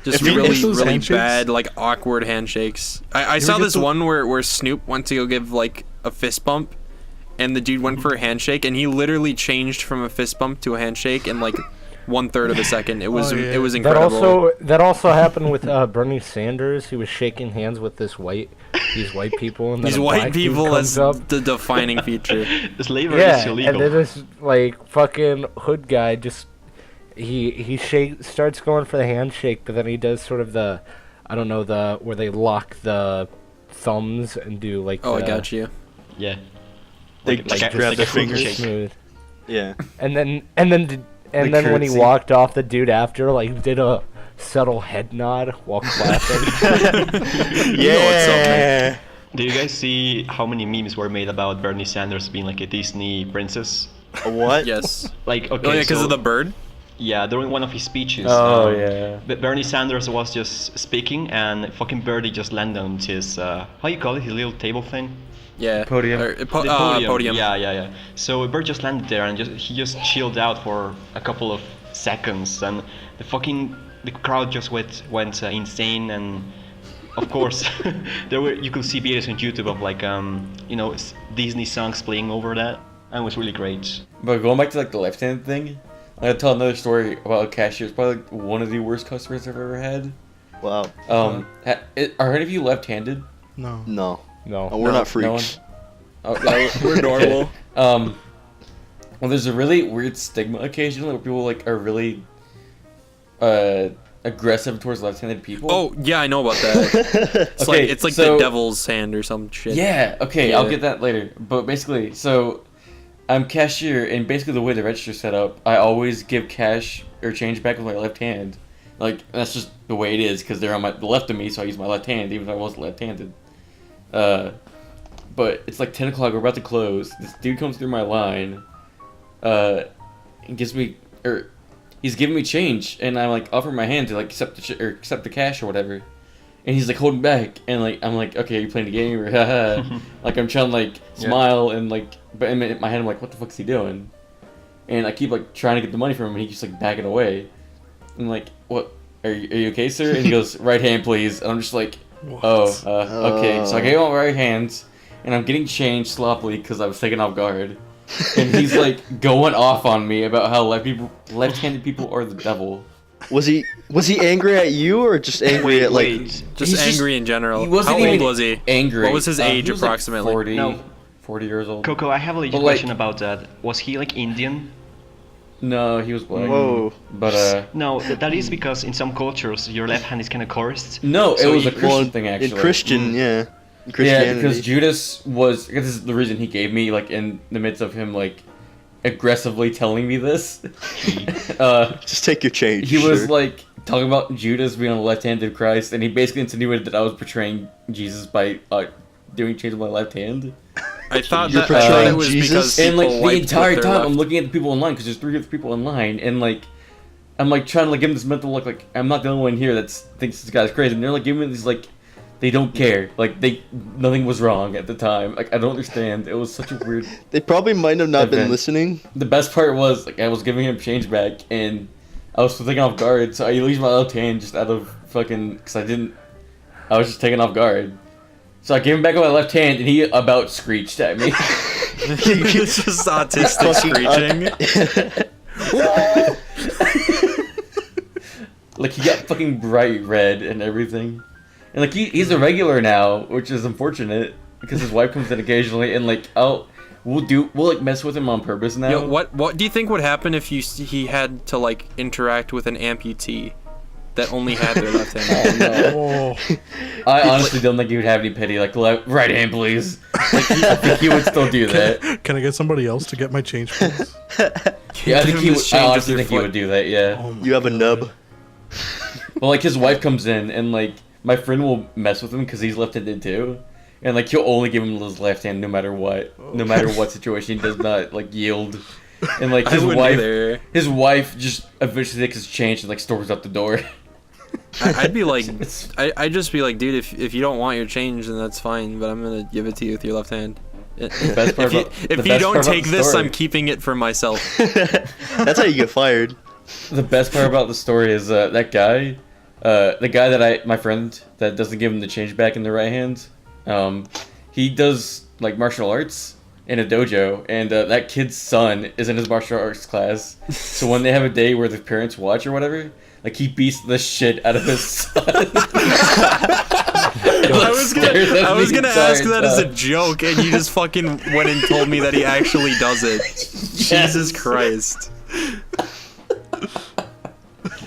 Just If you really, miss those really handshakes- bad, like awkward handshakes. I saw get this the- one where Snoop went to go give like a fist bump, and the dude went for a handshake, and he literally changed from a fist bump to a handshake in like 1/3 of a second. It was Oh, yeah. it was That incredible. also happened with Bernie Sanders. He was shaking hands with these white people, and then These a white black dude people comes as up. the defining feature. Slavery is Yeah, illegal. and then this like fucking hood guy just he starts going for the handshake, but then he does sort of the where they lock the thumbs and do like Oh, I the, got you. Yeah. They Like- just like a- grab like their a fruit fingers. shake. smooth. Yeah. And then when he curtsy. walked off, the dude after like did a subtle head nod while clapping. Yeah. Do you guys see how many memes were made about Bernie Sanders being like a Disney princess? A what? Yes. Like okay, Oh yeah, because so, of the bird. Yeah, during one of his speeches. Oh, yeah. But Bernie Sanders was just speaking, and fucking Birdie just landed on his how you call it, his little table thing. Yeah. Podium. The Podium. Yeah. So Bird just landed there and he just chilled out for a couple of seconds, and the crowd just went insane, and of course you could see videos on YouTube of like Disney songs playing over that, and it was really great. But going back to like the left-hand thing, I'm gonna tell another story about a cashier. It's probably like one of the worst customers I've ever had. Wow. Are any of you left-handed? no. No. No. Oh, we're not No one? freaks. Oh, no, We're normal. Well, there's a really weird stigma occasionally where people like are really aggressive towards left-handed people. Oh yeah, I know about that. It's Okay, it's like so- the devil's hand or some shit. Yeah, okay, I'll Yeah. get that later. But basically, so I'm cashier, and basically the way the register's set up, I always give cash or change back with my left hand. Like, that's just the way it is, because they're on the left of me, so I use my left hand, even if I wasn't left-handed. But it's like 10 o'clock, we're about to close. This dude comes through my line, and gives me, or he's giving me change, and I like offer my hand to like accept the cash or whatever. And he's like holding back, and like I'm like, okay, are you playing the game or haha? Like I'm trying to like smile and like, but in my head I'm like, what the fuck's he doing? And I keep like trying to get the money from him, and he keeps like backing away. I'm like, what? Are you okay, sir? And he goes, right hand, please. And I'm just like, okay. So I gave him my right hand, and I'm getting changed sloppily because I was taken off guard. And he's like going off on me about how left-handed people are the devil. Was he angry at you or just angry at like? Just He's angry in general. He wasn't How old even was he? Angry. What was his age he was approximately? Like 40, No. 40 years old. Coco, I have a legit But, like- question about that. Was he like Indian? No, he was black. Whoa. But No, that is because in some cultures your left hand is kind of cursed. no, So it was a you- Christian thing actually. In Christian, yeah. In Yeah, Christianity. because Judas was. This is the reason he gave me, like, in the midst of him, like, aggressively telling me this. Just take your change. He was sure. like talking about Judas being on the left hand of Christ, and he basically insinuated that I was portraying Jesus by doing change with my left hand. I thought You're that portraying it was Jesus? because And like people the wiped entire with their time, left. I'm looking at the people online because there's 3 other people online, and like I'm like trying to like give them this mental look, like I'm not the only one here that thinks this guy's crazy, and they're like giving me these like they don't care, like nothing was wrong at the time. Like I don't understand. It was such a weird. They probably might have not been event. listening. The best part was like I was giving him change back, and I was still taking off guard, so I used my left hand just out of fucking because I was just taking off guard. So I gave him back with my left hand, and he about screeched at me. It's just autistic screeching. Like he got fucking bright red and everything, and like he's a regular now, which is unfortunate because his wife comes in occasionally, and like we'll like mess with him on purpose now. Yo, what do you think would happen if he had to like interact with an amputee that only had their left hand? Oh, I honestly don't think he would have any pity. Like right hand, please. Like I think he would still do that. can I get somebody else to get my change, please? Yeah, I think Give him he would. this I change with honestly your think he foot. would do that. Yeah. Oh my You have a nub. Well, like his wife comes in, and like my friend will mess with him because he's left-handed too, and like he'll only give him his left hand no matter what, no matter what situation. He does not like yield, and like I wouldn't either. his wife just eventually takes his change and like storms out the door. I'd be like, It's- I'd just be like, dude, if you don't want your change, then that's fine, but I'm gonna give it to you with your left hand. best part If you, about- the if you best don't part about take the this, story. I'm keeping it for myself. That's how you get fired. The best part about the story is that guy, the guy that my friend that doesn't give him the change back in the right hand, he does like martial arts in a dojo, and that kid's son is in his martial arts class. So when they have a day where the parents watch or whatever, like he beats the shit out of his son. I was gonna ask that as a joke, and you just fucking went and told me that he actually does it. Jesus Christ.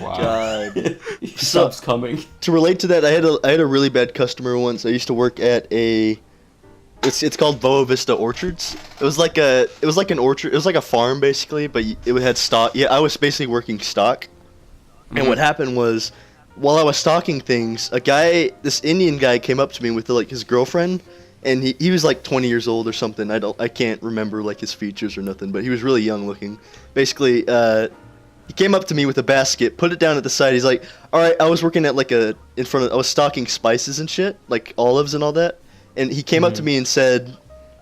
God. He stops coming. To relate to that, I had a really bad customer once. I used to work at it's called Boa Vista Orchards. It was like an orchard. It was like a farm basically, but it had stock. Yeah, I was basically working stock. And what happened was, while I was stocking things, this Indian guy came up to me with like his girlfriend, and he was like 20 years old or something. I can't remember like his features or nothing, but he was really young looking. Basically, he came up to me with a basket, put it down at the side. He's like, "All right, I was working at like I was stocking spices and shit, like olives and all that." And he came up to me and said,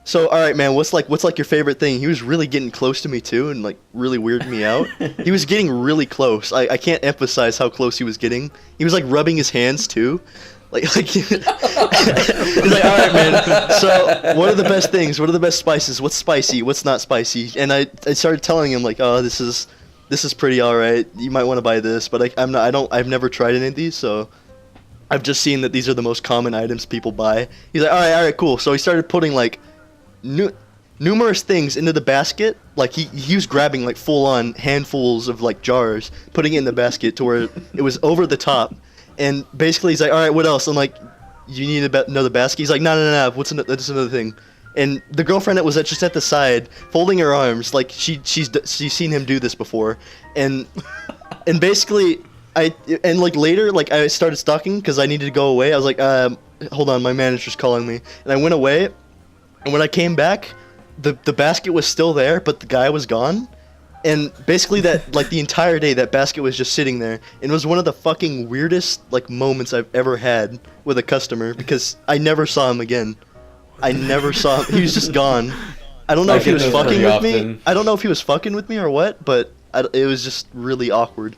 "So, all right, man, what's like your favorite thing?" He was really getting close to me too, and like really weirding me out. He was getting really close. I can't emphasize how close he was getting. He was like rubbing his hands too. Like he's like, "All right, man. So, what are the best things? What are the best spices? What's spicy? What's not spicy?" And I started telling him like, "Oh, this is pretty all right. You might want to buy this, but I've never tried any of these, so I've just seen that these are the most common items people buy." He's like, all right, cool. So he started putting like numerous things into the basket. Like he was grabbing like full on handfuls of like jars, putting it in the basket to where it was over the top. And basically he's like, all right, what else? I'm like, you need another basket? He's like, no. That's another thing. And the girlfriend that was just at the side, folding her arms, like she's seen him do this before, and basically later like I started stalking because I needed to go away. I was like, hold on, my manager's calling me, and I went away, and when I came back, the basket was still there, but the guy was gone, and basically that like the entire day that basket was just sitting there, and it was one of the fucking weirdest like moments I've ever had with a customer because I never saw him again. I never saw him. He was just gone. I don't know if he was fucking with me. I don't know if he was fucking with me or what, but it was just really awkward.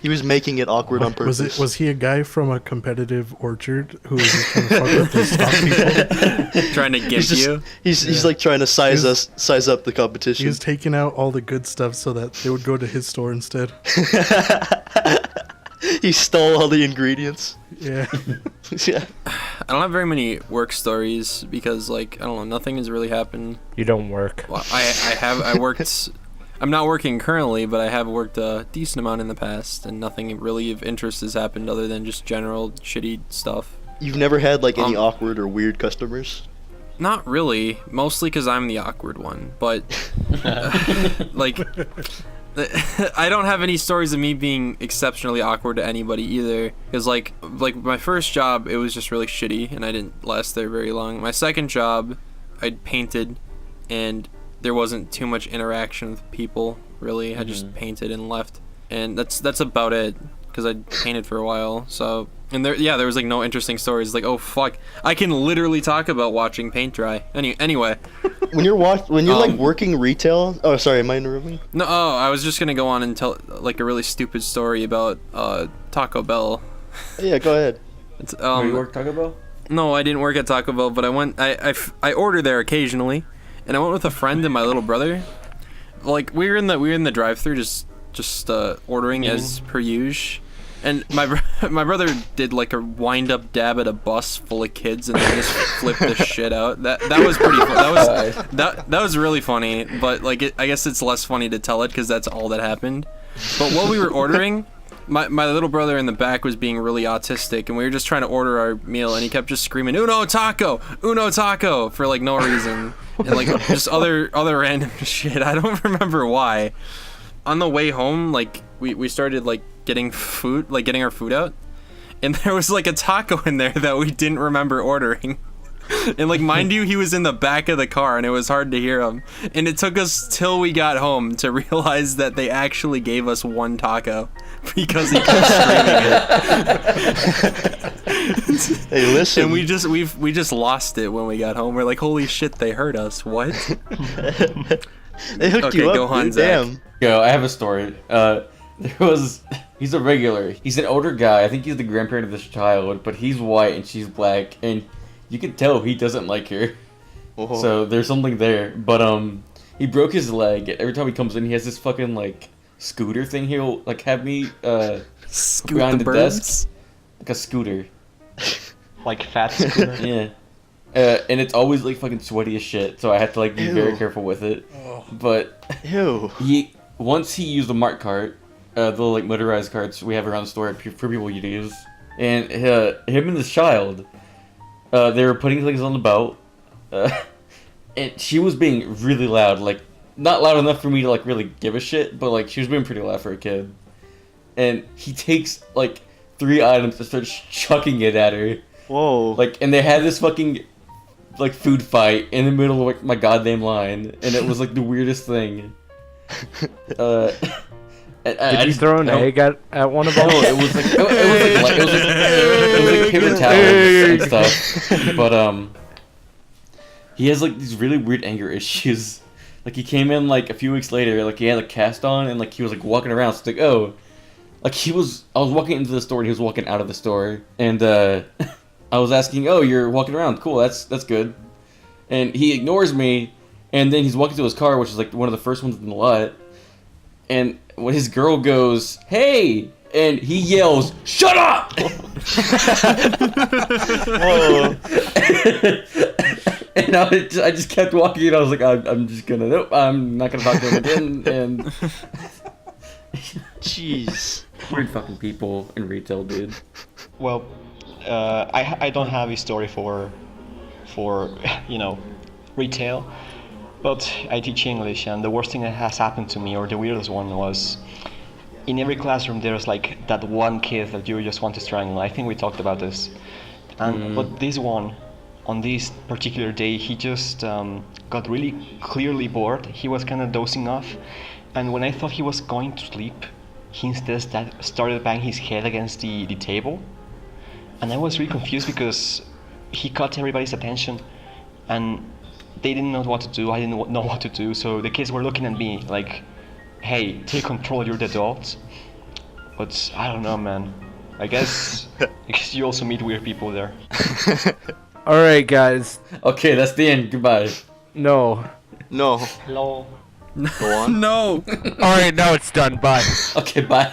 He was making it awkward on purpose. Was he a guy from a competitive orchard who was just trying to fuck with the stock people? Trying to get you. He's like trying to size up the He competition. was taking out all the good stuff so that they would go to his store instead. He stole all the ingredients. Yeah. Yeah. I don't have very many work stories because, like, I don't know, nothing has really happened. You don't work. Well, I worked. I'm not working currently, but I have worked a decent amount in the past, and nothing really of interest has happened other than just general shitty stuff. You've never had like any awkward or weird customers? Not really, mostly because I'm the awkward one. But like, I don't have any stories of me being exceptionally awkward to anybody either. Because like my first job, it was just really shitty, and I didn't last there very long. My second job, I painted, and there wasn't too much interaction with people, really. I just painted and left. And that's about it, because I painted for a while, so... And there was, like, no interesting stories. Like, oh, fuck. I can literally talk about watching paint dry. Anyway. When you're like, working retail... Oh, sorry, am I interrupting? No, I was just gonna go on and tell, like, a really stupid story about, Taco Bell. Yeah, go ahead. It's, you work Taco Bell? No, I didn't work at Taco Bell, but I order there occasionally. And I went with a friend and my little brother. Like, we were in the drive-thru just ordering as per usual. And my brother did like a wind-up dab at a bus full of kids and then just flipped the shit out. That was pretty fun. That was really funny, but like I guess it's less funny to tell it because that's all that happened. But while we were ordering, my little brother in the back was being really autistic, and we were just trying to order our meal, and he kept just screaming "Uno taco, for like no reason, and like just other random shit. I don't remember why. On the way home, like we started like getting our food out, and there was like a taco in there that we didn't remember ordering. And like, mind you, he was in the back of the car and it was hard to hear him. And it took us till we got home to realize that they actually gave us one taco because he kept screaming it. Hey, listen. And we just lost it when we got home. We're like, holy shit, they heard us. What? They hooked you up, go on, dude. Zach. Damn. Yo, I have a story. He's a regular. He's an older guy. I think he's the grandparent of this child, but he's white and she's black, and you can tell he doesn't like her. Whoa. So there's something there. But he broke his leg. Every time he comes in, he has this fucking like scooter thing. He'll like have me Scoot behind the the birds? desk, like a scooter. Like fat scooter. Yeah. And it's always like fucking sweaty as shit, so I have to like be very careful with it. But Ew. once he used a Mart cart, the little like motorized carts we have around the store for people to use, and him and this child, they were putting things on the belt, and she was being really loud, like not loud enough for me to like really give a shit, but like she was being pretty loud for a kid. And he takes like 3 items and starts chucking it at her. Whoa. Like, and they had this fucking like food fight in the middle of like, my goddamn line, and it was like the weirdest thing. Did you throw an egg at one of them? No, it was like paper towels and stuff. But he has like these really weird anger issues. Like he came in like a few weeks later, like he had a cast on, and like he was like walking around. So it's like, oh, like I was walking into the store and he was walking out of the store, and I was asking, oh, you're walking around, cool, that's good. And he ignores me, and then he's walking to his car, which is like one of the first ones in the lot. And when his girl goes, hey, and he yells, shut up! Whoa. And I just kept walking, and I was like, I'm not gonna talk to him again. And Jeez. weird fucking people in retail, dude. Well, I don't have a story for retail, but I teach English, and the worst thing that has happened to me, or the weirdest one, was in every classroom there's like that one kid that you just want to strangle. I think we talked about this, and but this one, on this particular day, he just got really clearly bored. He was kind of dozing off, and when I thought he was going to sleep, he instead started banging his head against the table. And I was really confused because he caught everybody's attention, and they didn't know what to do. I didn't know what to do. So the kids were looking at me like, hey, take control, you're the adult. But I don't know, man. I guess you also meet weird people there. All right, guys. Okay, that's the end. Goodbye. No. No. Hello. Go on. No. All right, now it's done. Bye. Okay, bye.